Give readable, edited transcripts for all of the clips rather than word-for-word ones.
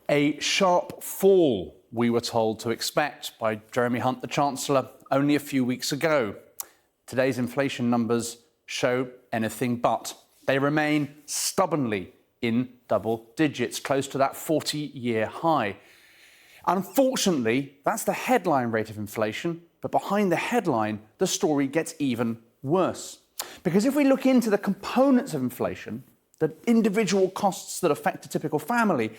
A sharp fall, we were told to expect by Jeremy Hunt, the Chancellor, only a few weeks ago. Today's inflation numbers show anything but. They remain stubbornly in double digits, close to that 40-year high. Unfortunately, that's the headline rate of inflation, but behind the headline, the story gets even worse. Because if we look into the components of inflation, the individual costs that affect a typical family,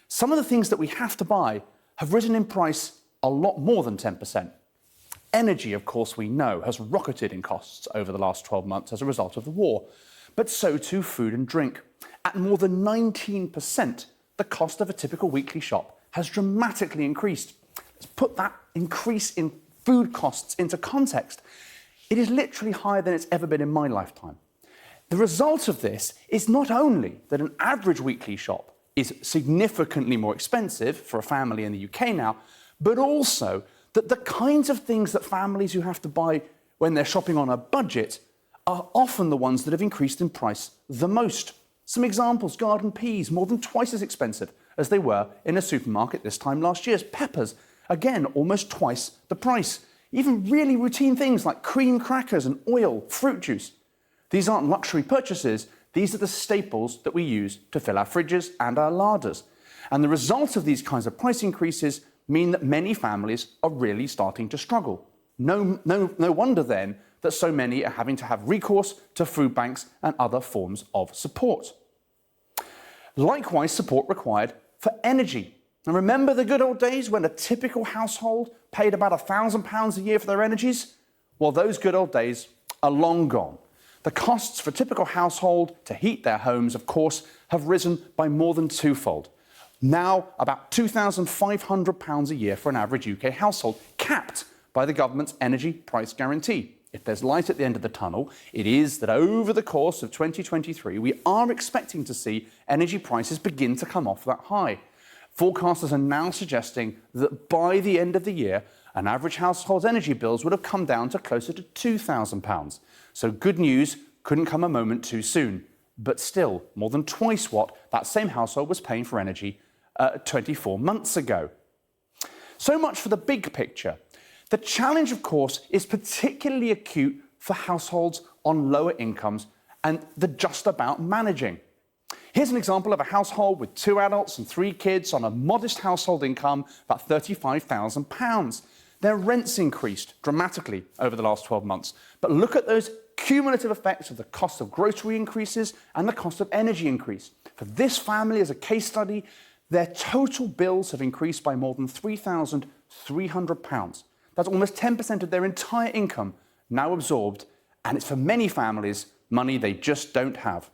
some of the things that we have to buy have risen in price a lot more than 10%. Energy, of course, we know, has rocketed in costs over the last 12 months as a result of the war. But so too food and drink. At more than 19%, the cost of a typical weekly shop has dramatically increased. Let's put that increase in food costs into context. It is literally higher than it's ever been in my lifetime. The result of this is not only that an average weekly shop is significantly more expensive for a family in the UK now, but also that the kinds of things that families who have to buy when they're shopping on a budget are often the ones that have increased in price the most. Some examples: garden peas, more than twice as expensive as they were in a supermarket this time last year. Peppers, again, almost twice the price. Even really routine things like cream crackers and oil, fruit juice. These aren't luxury purchases. These are the staples that we use to fill our fridges and our larders. And the result of these kinds of price increases mean that many families are really starting to struggle. No wonder then that so many are having to have recourse to food banks and other forms of support. Likewise, support required for energy. And remember the good old days when a typical household paid about £1,000 a year for their energies? Well, those good old days are long gone. The costs for a typical household to heat their homes, of course, have risen by more than twofold. Now, about £2,500 a year for an average UK household, capped by the government's energy price guarantee. If there's light at the end of the tunnel, it is that over the course of 2023, we are expecting to see energy prices begin to come off that high. Forecasters are now suggesting that by the end of the year, an average household's energy bills would have come down to closer to £2,000. So good news couldn't come a moment too soon, but still more than twice what that same household was paying for energy 24 months ago. So much for the big picture. The challenge, of course, is particularly acute for households on lower incomes and the just about managing. Here's an example of a household with 2 adults and 3 kids on a modest household income, about £35,000. Their rents increased dramatically over the last 12 months. But look at those cumulative effects of the cost of grocery increases and the cost of energy increase. For this family, as a case study, their total bills have increased by more than £3,300. That's almost 10% of their entire income now absorbed, and it's for many families money they just don't have.